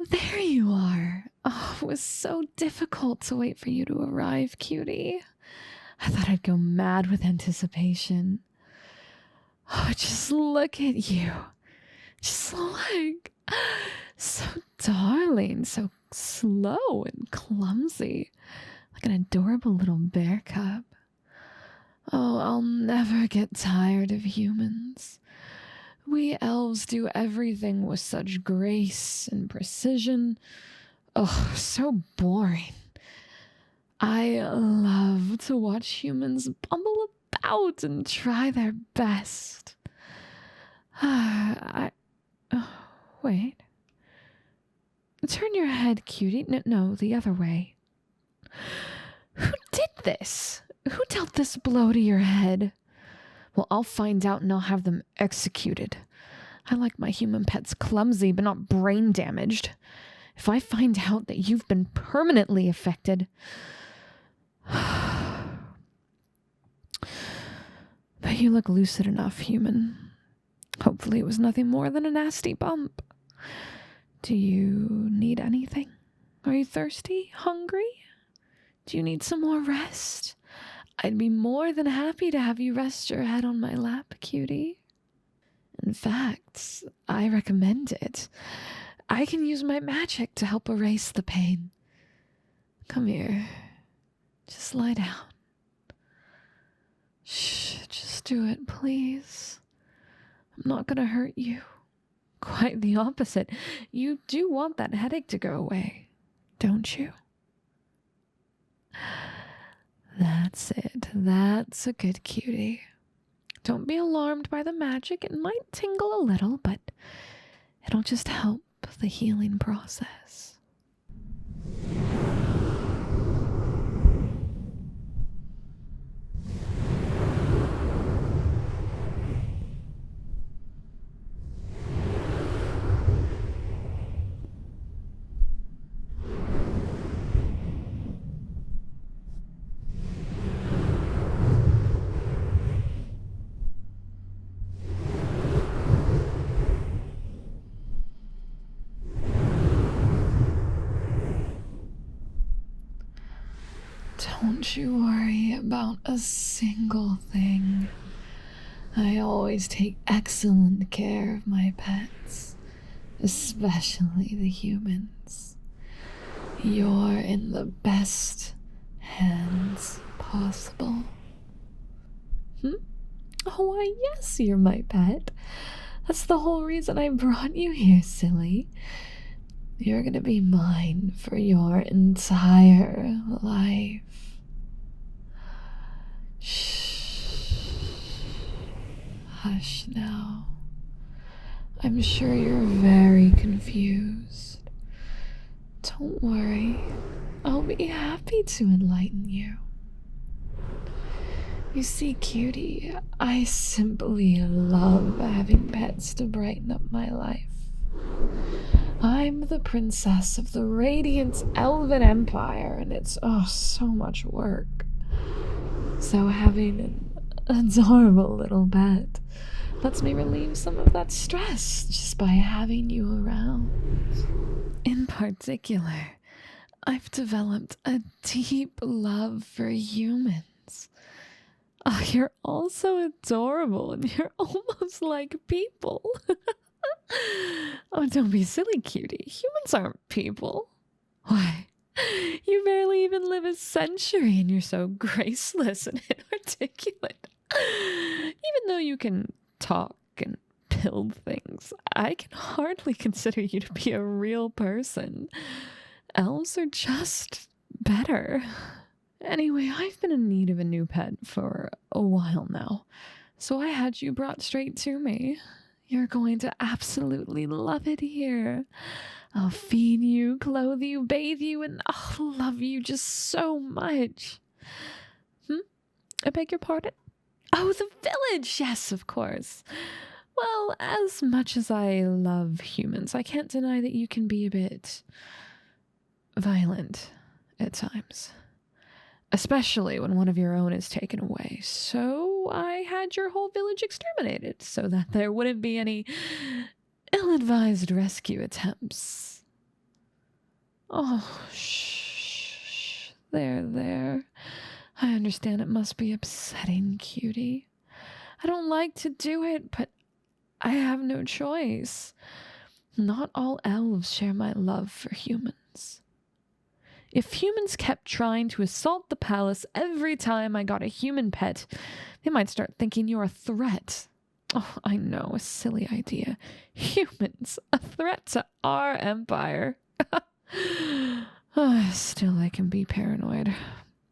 There you are. Oh, it was so difficult to wait for you to arrive, cutie. I thought I'd go mad with anticipation. Oh, just look at you. Just look. So darling, so slow and clumsy, like an adorable little bear cub. Oh, I'll never get tired of humans. We elves do everything with such grace and precision. Oh, so boring. I love to watch humans bumble about and try their best. Wait. Turn your head, cutie. No, the other way. Who did this? Who dealt this blow to your head? Well, I'll find out and I'll have them executed. I like my human pets clumsy, but not brain damaged. If I find out that you've been permanently affected... But you look lucid enough, human. Hopefully it was nothing more than a nasty bump. Do you need anything? Are you thirsty? Hungry? Do you need some more rest? I'd be more than happy to have you rest your head on my lap, cutie. In fact, I recommend it. I can use my magic to help erase the pain. Come here. Just lie down. Shh, just do it, please. I'm not gonna hurt you. Quite the opposite. You do want that headache to go away, don't you? That's it. That's a good cutie. Don't be alarmed by the magic. It might tingle a little, but it'll just help the healing process. Don't you worry about a single thing. I always take excellent care of my pets, especially the humans. You're in the best hands possible. Oh, why, yes, you're my pet. That's the whole reason I brought you here, silly. You're gonna be mine for your entire life. Shh. Hush now. I'm sure you're very confused. Don't worry. I'll be happy to enlighten you. You see, cutie, I simply love having pets to brighten up my life. I'm the princess of the radiant Elven Empire, and it's so much work. So having an adorable little pet lets me relieve some of that stress just by having you around. In particular, I've developed a deep love for humans. Oh, you're all so adorable and you're almost like people. Oh, don't be silly, cutie. Humans aren't people. Why? You barely even live a century and you're so graceless and inarticulate. Even though you can talk and build things, I can hardly consider you to be a real person. Elves are just better. Anyway, I've been in need of a new pet for a while now, so I had you brought straight to me. You're going to absolutely love it here. I'll feed you, clothe you, bathe you, and I'll love you just so much. I beg your pardon? Oh, the village! Yes, of course. Well, as much as I love humans, I can't deny that you can be a bit violent at times. Especially when one of your own is taken away. So I had your whole village exterminated so that there wouldn't be any ill-advised rescue attempts. Oh, shh. There. I understand it must be upsetting, cutie. I don't like to do it, but I have no choice. Not all elves share my love for humans. If humans kept trying to assault the palace every time I got a human pet, they might start thinking you're a threat. Oh, I know, a silly idea. Humans, a threat to our empire. Still, I can be paranoid.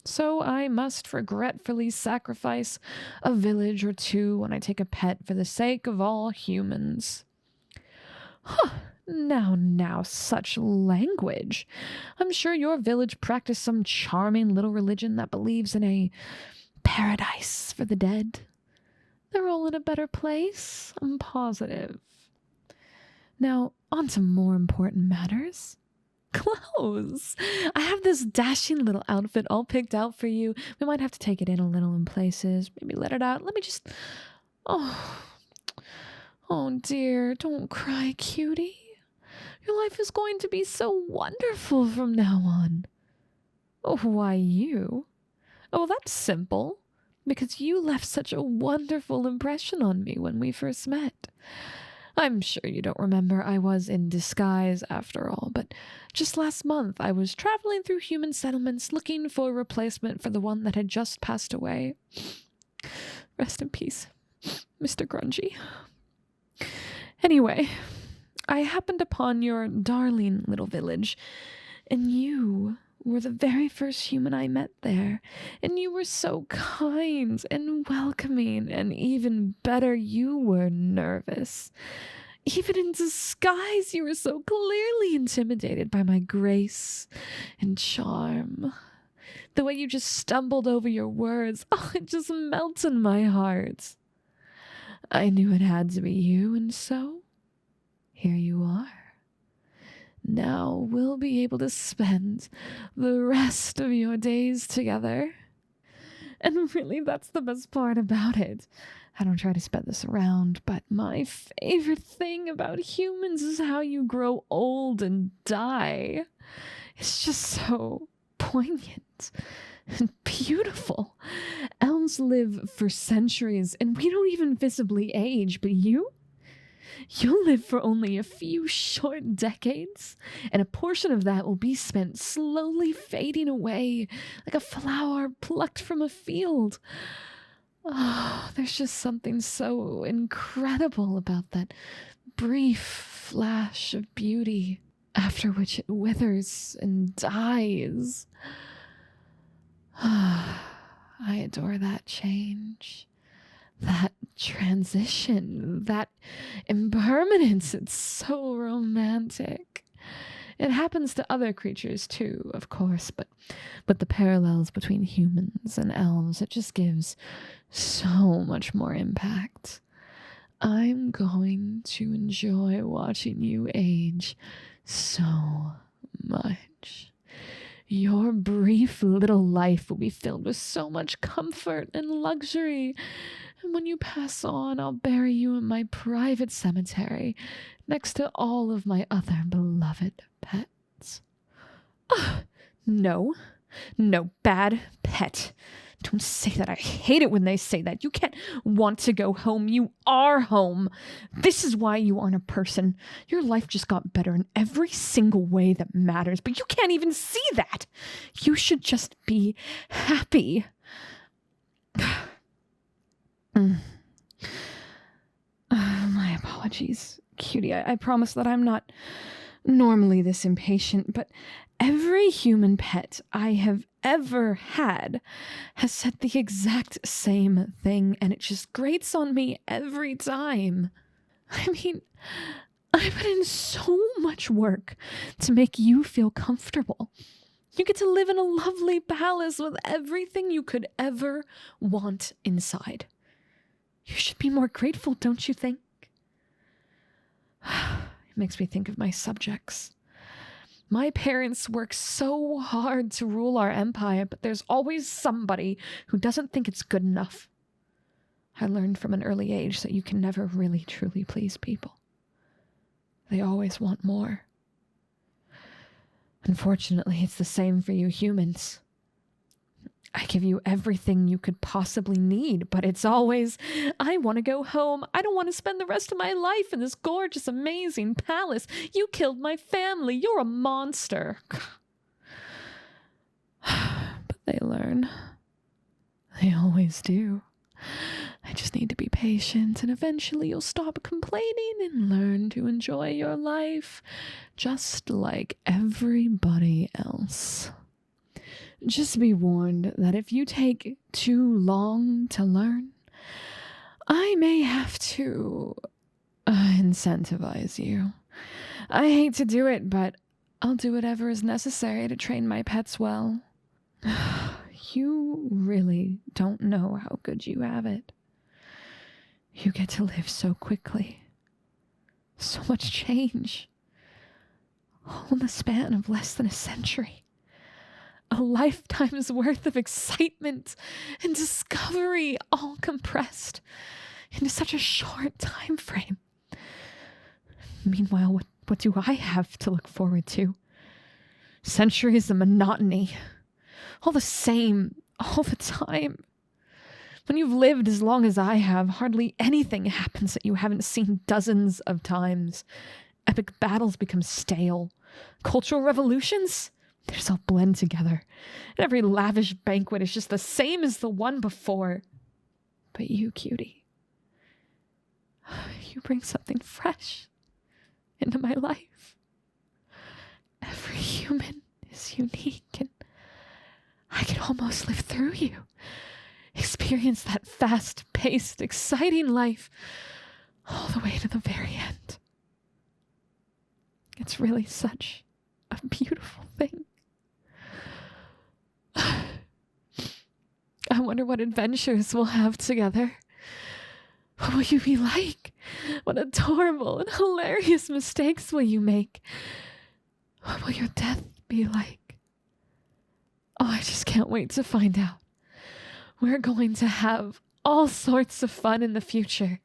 So I must regretfully sacrifice a village or two when I take a pet for the sake of all humans. Huh. Now, such language. I'm sure your village practiced some charming little religion that believes in a paradise for the dead. They're all in a better place, I'm positive. Now, on to more important matters. Clothes. I have this dashing little outfit all picked out for you. We might have to take it in a little in places. Maybe let it out. Let me just... Oh dear, don't cry, cutie. Your life is going to be so wonderful from now on. Oh, why you? Oh, that's simple. Because you left such a wonderful impression on me when we first met. I'm sure you don't remember I was in disguise after all, but just last month I was traveling through human settlements looking for a replacement for the one that had just passed away. Rest in peace, Mr. Grungy. Anyway, I happened upon your darling little village, and you were the very first human I met there, and you were so kind and welcoming, and even better, you were nervous. Even in disguise, you were so clearly intimidated by my grace and charm. The way you just stumbled over your words, it just melted my heart. I knew it had to be you, and so here you are. Now we'll be able to spend the rest of your days together. And really, that's the best part about it. I don't try to spread this around, but my favorite thing about humans is how you grow old and die. It's just so poignant and beautiful. Elves live for centuries, and we don't even visibly age, but you'll live for only a few short decades, and a portion of that will be spent slowly fading away like a flower plucked from a field. Oh, there's just something so incredible about that brief flash of beauty, after which it withers and dies. I adore that change. That transition, that impermanence, it's so romantic. It happens to other creatures too, of course, but the parallels between humans and elves, it just gives so much more impact. I'm going to enjoy watching you age so much. Your brief little life will be filled with so much comfort and luxury. And when you pass on, I'll bury you in my private cemetery next to all of my other beloved pets. No, bad pet. Don't say that. I hate it when they say that. You can't want to go home. You are home. This is why you aren't a person. Your life just got better in every single way that matters, but you can't even see that. You should just be happy. My apologies, cutie. I promise that I'm not normally this impatient, but every human pet I have ever had has said the exact same thing, and it just grates on me every time. I mean, I put in so much work to make you feel comfortable. You get to live in a lovely palace with everything you could ever want inside. You should be more grateful, don't you think? It makes me think of my subjects. My parents work so hard to rule our empire, but there's always somebody who doesn't think it's good enough. I learned from an early age that you can never really truly please people. They always want more. Unfortunately, it's the same for you humans. I give you everything you could possibly need, but it's always, I want to go home. I don't want to spend the rest of my life in this gorgeous, amazing palace. You killed my family. You're a monster. But they learn. They always do. I just need to be patient, and eventually you'll stop complaining and learn to enjoy your life, just like everybody else. Just be warned that if you take too long to learn, I may have to incentivize you. I hate to do it, but I'll do whatever is necessary to train my pets well. You really don't know how good you have it. You get to live so quickly. So much change. All in the span of less than a century. A lifetime's worth of excitement and discovery, all compressed into such a short time frame. Meanwhile, what do I have to look forward to? Centuries of monotony. All the same, all the time. When you've lived as long as I have, hardly anything happens that you haven't seen dozens of times. Epic battles become stale. Cultural revolutions? They just all blend together. And every lavish banquet is just the same as the one before. But you, cutie, you bring something fresh into my life. Every human is unique, and I can almost live through you. Experience that fast-paced, exciting life all the way to the very end. It's really such a beautiful thing. I wonder what adventures we'll have together. What will you be like? What adorable and hilarious mistakes will you make? What will your death be like? Oh, I just can't wait to find out. We're going to have all sorts of fun in the future.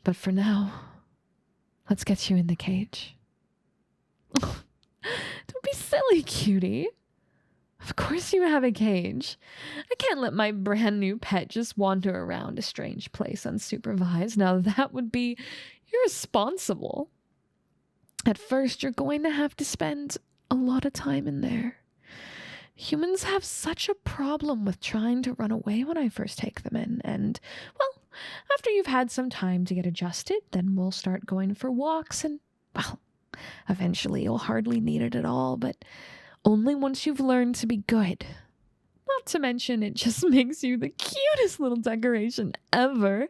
But for now, let's get you in the cage. Don't be silly, cutie. Of course you have a cage. I can't let my brand new pet just wander around a strange place unsupervised. Now that would be irresponsible. At first, you're going to have to spend a lot of time in there. Humans have such a problem with trying to run away when I first take them in. And, well, after you've had some time to get adjusted, then we'll start going for walks and, well, eventually you'll hardly need it at all, but only once you've learned to be good. Not to mention, it just makes you the cutest little decoration ever.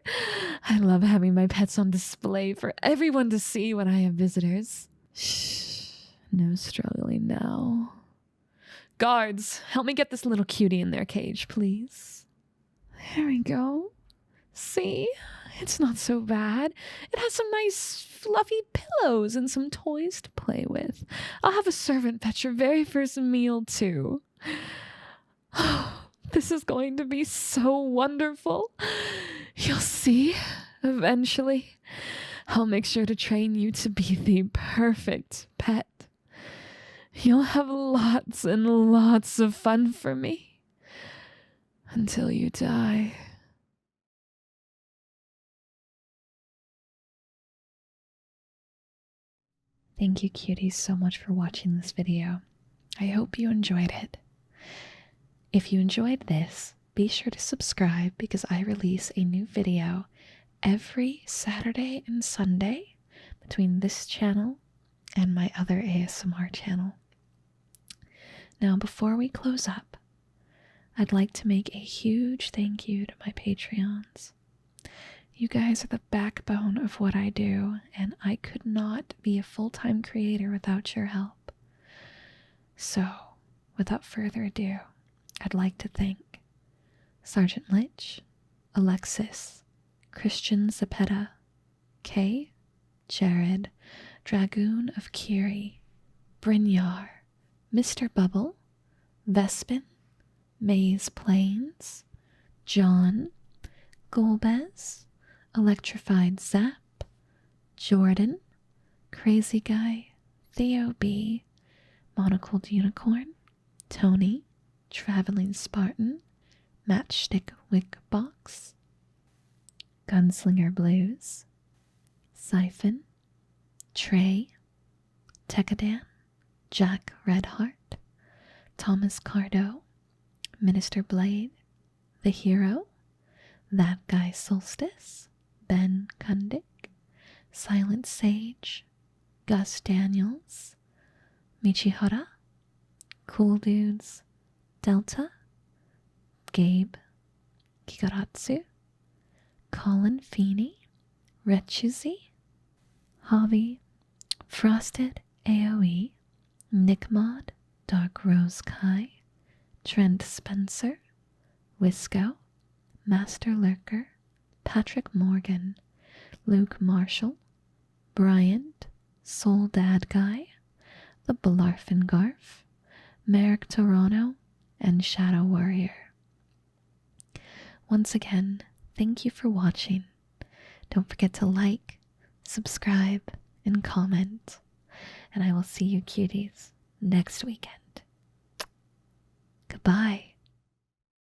I love having my pets on display for everyone to see when I have visitors. Shh, no struggling now. Guards, help me get this little cutie in their cage, please. There we go. See? It's not so bad. It has some nice fluffy pillows and some toys to play with. I'll have a servant fetch your very first meal, too. Oh, this is going to be so wonderful. You'll see, eventually. I'll make sure to train you to be the perfect pet. You'll have lots and lots of fun for me. Until you die. Thank you, cuties, so much for watching this video. I hope you enjoyed it. If you enjoyed this, be sure to subscribe because I release a new video every Saturday and Sunday between this channel and my other ASMR channel. Now, before we close up, I'd like to make a huge thank you to my Patreons. You guys are the backbone of what I do, and I could not be a full-time creator without your help. So, without further ado, I'd like to thank Sergeant Lich, Alexis, Christian Zapeta, Kay, Jared, Dragoon of Kiri, Brynjar, Mr. Bubble, Vespin, Maze Plains, John, Golbez, Electrified Zap, Jordan, Crazy Guy, Theo B, Monocled Unicorn, Tony, Traveling Spartan, Matchstick Wick Box, Gunslinger Blues, Siphon, Trey, Tekadan, Jack Redheart, Thomas Cardo, Minister Blade, The Hero, That Guy Solstice, Ben Kundik, Silent Sage, Gus Daniels, Michihara, Cool Dudes, Delta, Gabe, Kikaratsu, Colin Feeney, Rechuzi, Javi, Frosted AoE, Nickmod, Dark Rose Kai, Trent Spencer, Wisco, Master Lurker, Patrick Morgan, Luke Marshall, Bryant, Soul Dad Guy, The Blarfingarf, Merrick Toronto, and Shadow Warrior. Once again, thank you for watching. Don't forget to like, subscribe, and comment. And I will see you cuties next weekend. Goodbye.